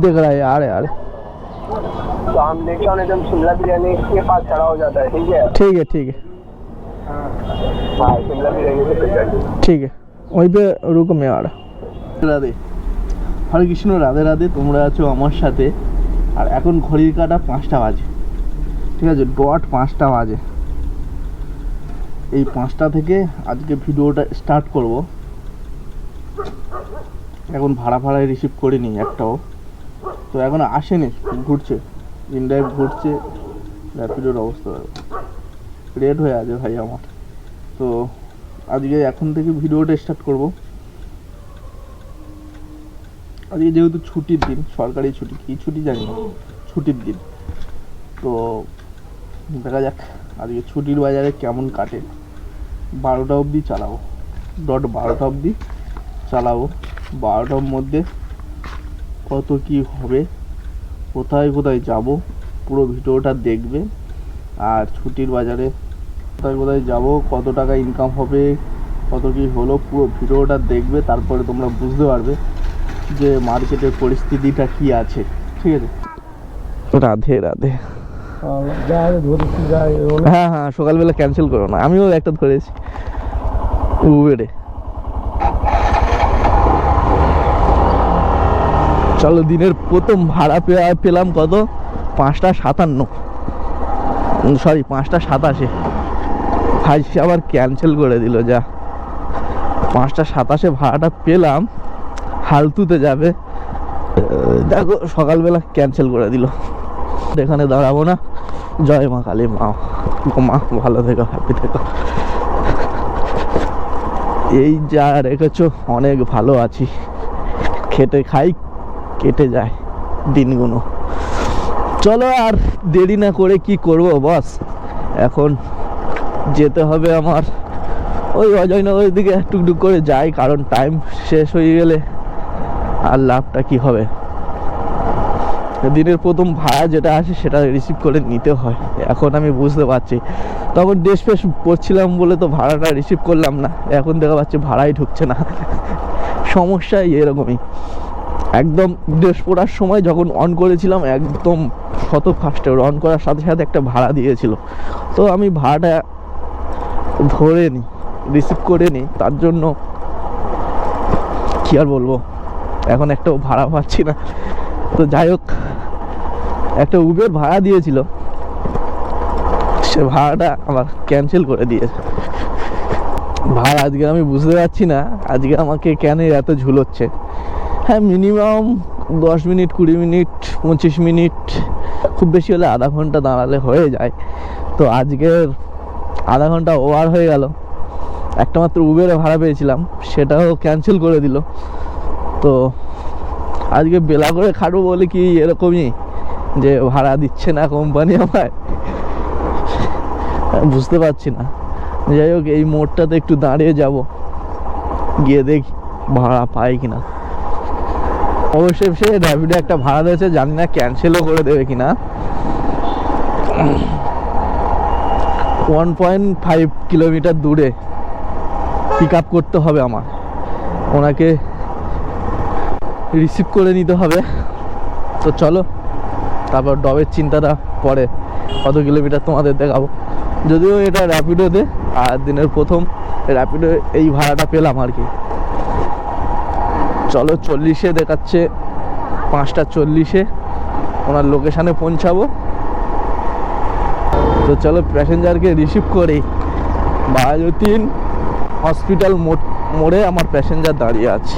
दिख रहा है यार यार। तो हम नेक्स्ट ऑन एकदम शिमला बिरयानी के पास खड़ा हो जाता है, ठीक है? ठीक है ठीक है हाँ, शिमला बिरयानी से पिक ठीक है, वहीं पे रुको मैं आ रहा। রাধে হরে কৃষ্ণ, রাধে রাধে। তোমরা আছো আমার সাথে। আর এখন ঘড়ির কাঁটা 5টা বাজে, ঠিক আছে, ডট 5টা বাজে। এই 5টা থেকে আজকে ভিডিওটা স্টার্ট করব। এখন ভাড়া রিসিভ করিনি একটাও, তো এখন আসেনি, ঘুরছে ইনড্রাইভ ঘুরছে। র্যাপিডোর অবস্থা রেড হয়ে আছে ভাই আমার। তো আজকে এখন থেকে ভিডিওটা স্টার্ট করব। আজকে যেহেতু ছুটির দিন, সরকারি ছুটি, কী ছুটি জানি না, ছুটির দিন। তো দেখা যাক আজকে ছুটির বাজারে কেমন কাটে। 12টা অবধি চালাবো, ডট 12টা অবধি চালাবো। 12টার মধ্যে কত কি হবে, কোথায় কোথায় যাব, পুরো ভিডিওটা দেখবে। আর ছুটির বাজারে কোথায় কোথায় যাব, কত টাকা ইনকাম হবে, কত কি হলো, পুরো ভিডিওটা দেখবে। তারপরে তোমরা বুঝতে পারবে যে মার্কেটের পরিস্থিতিটা কি আছে, ঠিক আছে। রাধে রাধে। হ্যাঁ হ্যাঁ, সকালবেলা ক্যান্সেল করো না, আমিও একটা ধরেছি উবেরে। চলো, দিনের প্রথম ভাড়া পেলাম কত, 5:57, সরি 5:87। ভাই আবার ক্যান্সেল করে দিল, যা 5:27 ভাড়াটা পেলাম, হালতুতে যাবে, দেখো সকালবেলা ক্যান্সেল করে দিল। এখানে দাঁড়াবো না। জয় মা কালী, মা ভালো থেকো, হ্যাপি থেকো। এই যা রেখেছো অনেক ভালো আছি, খেটে খাই, কেটে যায় দিনগুলো। চলো আর দেরি না করে কি করব বস, এখন যেতে হবে আমার ওই অজয়নগরের দিকে টুকটুক করে যাই, কারণ টাইম শেষ হয়ে গেলে আর লাভটা কি হবে। দিনের প্রথম ভাড়া যেটা আসে সেটা রিসিভ করে নিতে হয়, এখন আমি বুঝতে পারছি। তখন ড্রেস ফ্রেস পরছিলাম বলে তো ভাড়াটা রিসিভ করলাম না, এখন দেখা পাচ্ছি ভাড়াই ঢুকছে না। সমস্যা এরকমই। একদম ড্রেস পরার সময় যখন অন করেছিলাম, একদম শত ফার্স্টে অন করার সাথে সাথে একটা ভাড়া দিয়েছিল, তো আমি ভাড়াটা ধরে নিই, রিসিভ করে নিই। তার জন্য কি আর বলবো, এখন একটাও ভাড়া পাচ্ছি না। তো যাই হোক, একটা উবের ভাড়া দিয়েছিল, সে ভাড়াটা আমার ক্যান্সেল করে দিয়েছে। ভাই আজকে আমি বুঝতে পারছি না আজকে আমাকে কেন এত ঝুলোচ্ছে। হ্যাঁ, মিনিমাম 10 মিনিট, 20 মিনিট, 25 মিনিট, খুব বেশি হলে আধা ঘন্টা দাঁড়ালে হয়ে যায়। তো আজকের আধা ঘন্টা ওভার হয়ে গেল। একটা মাত্র উবেরে ভাড়া পেয়েছিলাম, সেটাও ক্যান্সেল করে দিল। তো আজকে বেলা করে খাটবো বলে কি এরকমই, যে ভাড়া দিচ্ছে না কোম্পানি আমায়, বুঝতে পারছি না। যাই হোক, এই মোড়টাতে একটু দাঁড়িয়ে যাব, গিয়ে দেখি ভাড়া পাই কিনা। অবশ্যই সে র্যাপিডো একটা ভাড়া দিয়েছে, জানি না ক্যান্সেলও করে দেবে কিনা। 1.5 কিলোমিটার দূরে পিক আপ করতে হবে আমার, ওনাকে রিসিভ করে নিতে হবে। তো চলো, তারপর ডবের চিন্তাটা পরে, কত কিলোমিটার তোমাদের দেখাবো। যদিও এটা র্যাপিডোতে, আর দিনের প্রথম র্যাপিডো এই ভাড়াটা পেলাম আর কি। চলো, 40-এ দেখাচ্ছে, 5:40-এ ওনার লোকেশানে পৌঁছাবো। তো চলো প্যাসেঞ্জারকে রিসিভ করি। বায়োতিন হসপিটাল মোড়ে আমার প্যাসেঞ্জার দাঁড়িয়ে আছে।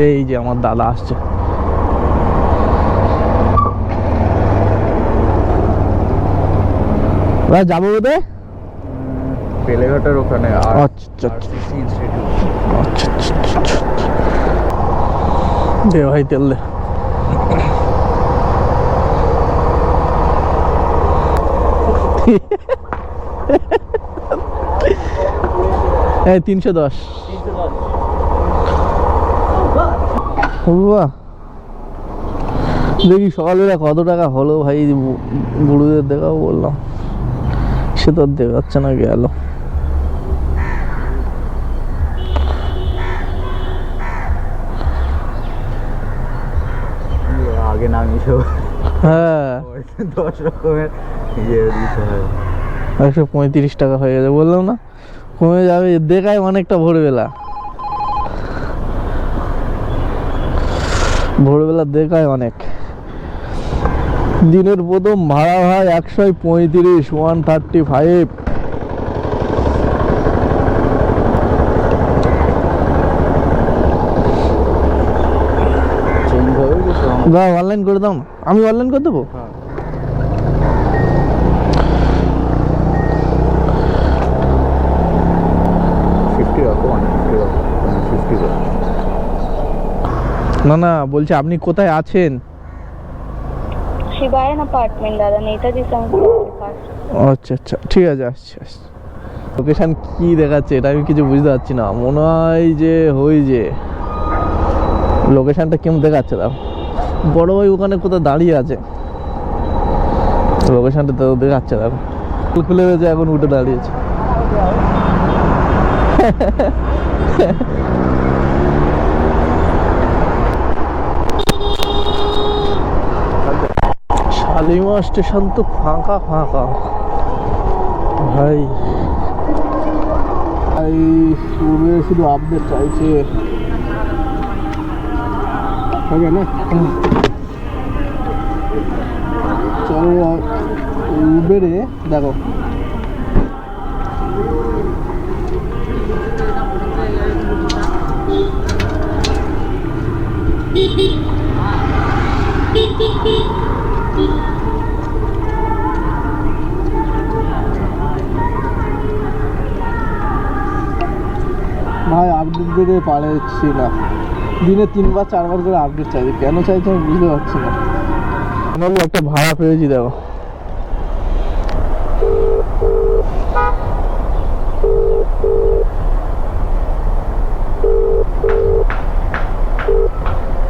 এই যে আমার দাদা আসছে। যাবো বোধে বেলেঘাটার ওখানে। আচ্ছা দে ভাই, তেল দে। এই 310। দেখি সকালবেলা কত টাকা হলো ভাই, গুরুদের দেখাবো বললাম, সে তো দেখাচ্ছে না, গেল। হ্যাঁ 10 রকমের ইয়ে দিতে হয়। 135 টাকা হয়ে গেছে, বললাম না কমে যাবে, দেখায় অনেকটা ভোরবেলা, ভোরবেলা দেখায় অনেক। দিনের প্রথম ভাড়া হয় 135, 135। চেঞ্জ হবে কিছু বা অনলাইন করে দাও না, আমি অনলাইন করে দেবো। হ্যাঁ 50 রাখো, 150 রাখো, 50 রাখো। না না, বলছি আপনি কোথায় আছেন? शिवायन अपार्टमेंट दादा, नेताजी संकुल के पास। আচ্ছা আচ্ছা, ঠিক আছে, আসছি আসছি। লোকেশন কি দেখাচ্ছে এটা আমি কিছু বুঝতে পারছি না, মনে হয় যে যে লোকেশনটা কেমন দেখাচ্ছে, দাও বড় ভাই ওখানে কোথাও দাঁড়িয়ে আছে, লোকেশনটা তো দেখাচ্ছে, দেখো খুলে গেছে, এখন উঠে দাঁড়িয়েছে। শালিমার স্টেশন তো ফাঁকা ফাঁকা ভাই, ভাই শুধু আপডেট চাইছে, হবে না? চলো উবেরে দেখো, ভাই আপডেট দিতে পারছি না, দিনে 3বার 4বার করে আপডেট চাইছে, কেন চাইছে আমি বুঝতে পারছি না। আমার একটা ভাড়া পেয়েছি, দেখো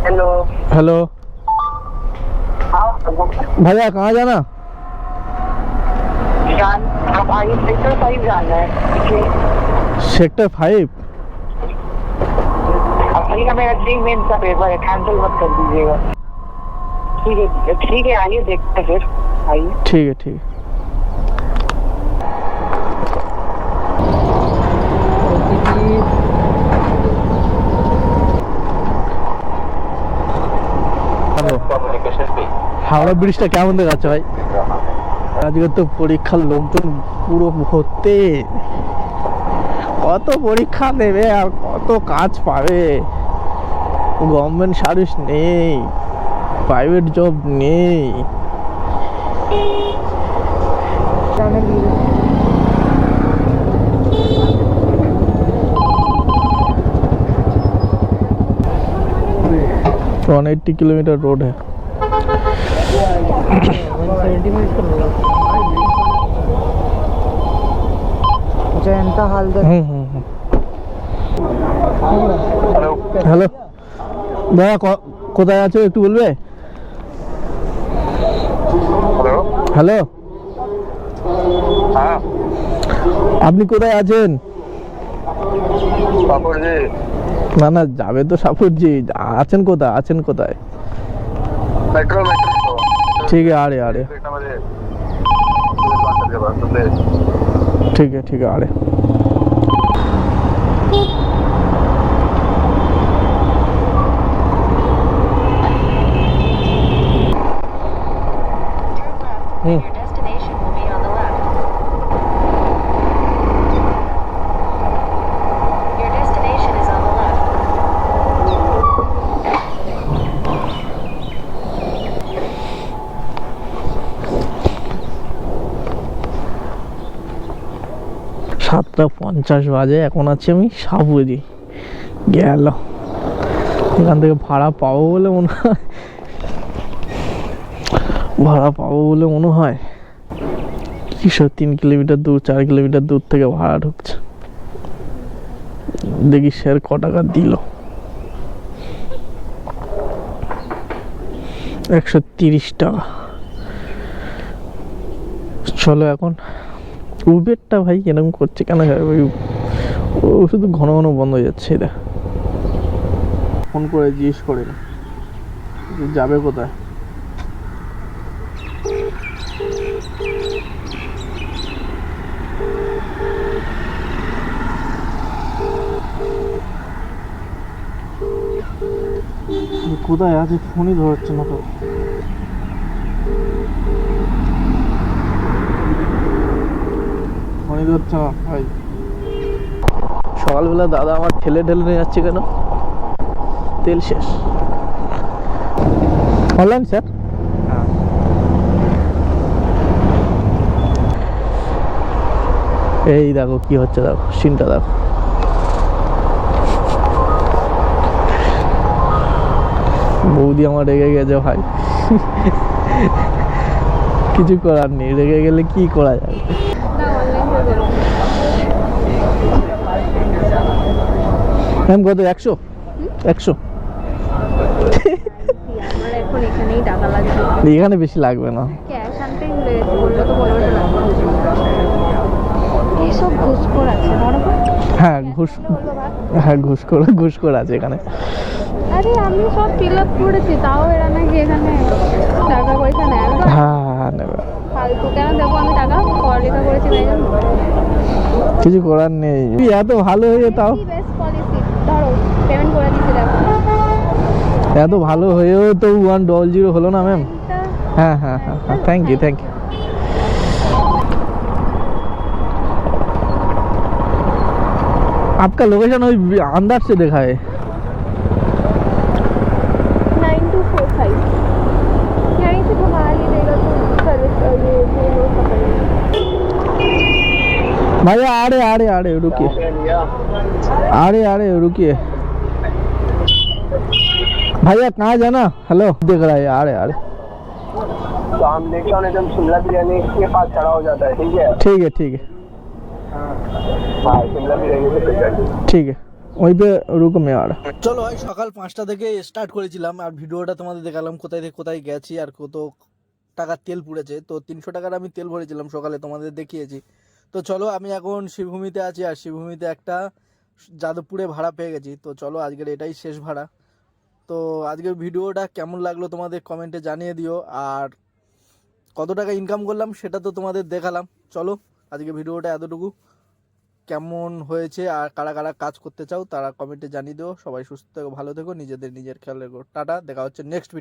हेलो। हेलो हाँ भैया, कहाँ जाना? जान, आप आगे सेक्टर 5 जाना है, ठीक है? सेक्टर 5? अब सही का मेरा 3 मेन का पेपर है, कैंसिल मत कर दीजिएगा। ठीक है आइए देखते हैं फिर, आइए। ठीक है ठीक है। হাওড়া ব্রিজটা কেমন দেখাচ্ছে ভাই? আজকে তো পরীক্ষার লোকজন পুরো ভর্তি, কত পরীক্ষা দেবে আর কত কাজ পাবে, গভর্নমেন্ট সার্ভিস নেই, প্রাইভেট জব নেই। तो 180 किलोमीटर रोड है। হ্যালো ভাইয়া, কোথায় আছো একটু বলবে? हेलो। হ্যালো, हाँ আপনি কোথায় আছেন? पापड़ जी। না না, যাবে তো সাপুরজি, আছেন কোথায়, আছেন কোথায়? मेट्रो मेट्रो ठीक है, आ रहे आ रहे, ठीक है आ रहे। Your destination will be on the left. Your destination is on the left. সাতটা 50 বাজে, এখন আছি আমি সাপুরি, গেল এখান থেকে ভাড়া পাবো বলে মনে হয়, ভাড়া পাবো বলে মনে হয়। কিশোর 3 কিলোমিটার দূর, 4 কিলোমিটার দূর থেকে ভাড়া ঢুকছে, দেখি স্যার ক টাকা দিল। 130 টাকা। চলো এখন উবেরটা ভাই এরকম করছে কেন, ও শুধু ঘন ঘন বন্ধ হয়ে যাচ্ছে। এটা ফোন করে জিজ্ঞেস করে যাবে কোথায়, কোথায় আছে ফোনই ধরছে না তো। ফোনই ধরছে না ভাই। সকালবেলা দাদা আমার ঠেলে ঠেলে নিয়ে যাচ্ছে কেন? তেল শেষ। Online sir? এই দেখো কি হচ্ছে, দেখো সিনটা দেখো। বৌদি আমার রেগে গেছে ভাই। কিছু করার নেই, রেগে গেলে কি করা যাবে। ম্যাম কত? 100? 100? আমার এখন এখানেই টাকা লাগবে। এখানে বেশি লাগবে না। ক্যাশ আনতেই ভুলে গেছি, বললো তো 1500 লাগবে। এইসব ঘুষখোর আছে বরাবর। হ্যাঁ ঘুষখোর আছে এখানে। আরে আমি সব ফিল আপ করেছি, তাও এরা নাকি এখানে টাকা পয়সা নেয় না। হ্যাঁ নেবে। ফালতু কেন দেবো আমি টাকা? পড়ালেখা করেছি তাই জন্য। কিছু করার নেই, এত ভালো হয়ে তাও। বেস্ট পলিসি, ধরো পেমেন্ট করে দিচ্ছি, দেখো। এত ভালো হয়েও তো 100 হলো না ম্যাম। हाँ हाँ हाँ हाँ थैंक यू आपका लोकेशन वही अंदर से देखा है 9245 यहीं से घुमा ही देगा तो सर्विस ये रोड पकड़ेगा। भैया आ रहे रुकिए, आ रहे रुकिए भैया कहाँ जाना? हेलो देख रहा है, आ रहे सामने का एकदम शिमला बिरयानी के पास खड़ा हो जाता है, ठीक है? ठीक है हाँ, शिमला बिरयानी से पिछड़। ঠিক আছে ওই পে রুকো মে আর। চলো ভাই, সকাল 5টা থেকে স্টার্ট করেছিলাম আর ভিডিওটা তোমাদের দেখালাম কোথায় থেকে কোথায় গেছি আর কত টাকার তেল পুড়েছে। তো 300 টাকার আমি তেল ভরেছিলাম সকালে, তোমাদের দেখিয়েছি। তো চলো আমি এখন শিবভূমিতে আছি আর শিবভূমিতে একটা যাদবপুরে ভাড়া পেয়ে গেছি। তো চলো আজকের এটাই শেষ ভাড়া। তো আজকের ভিডিওটা কেমন লাগলো তোমাদের কমেন্টে জানিয়ে দিও, আর কত টাকা ইনকাম করলাম সেটা তো তোমাদের দেখালাম। চলো আজকে ভিডিওটা এতটুকু। কেমন হয়েছে আর কারা কারা কাজ করতে চাও তারা কমেন্টে জানিয়ে দিও। সবাই সুস্থ থেকো, ভালো থেকো, নিজের খেয়াল রেখো। টাটা, দেখা হচ্ছে নেক্সট ভিডিও।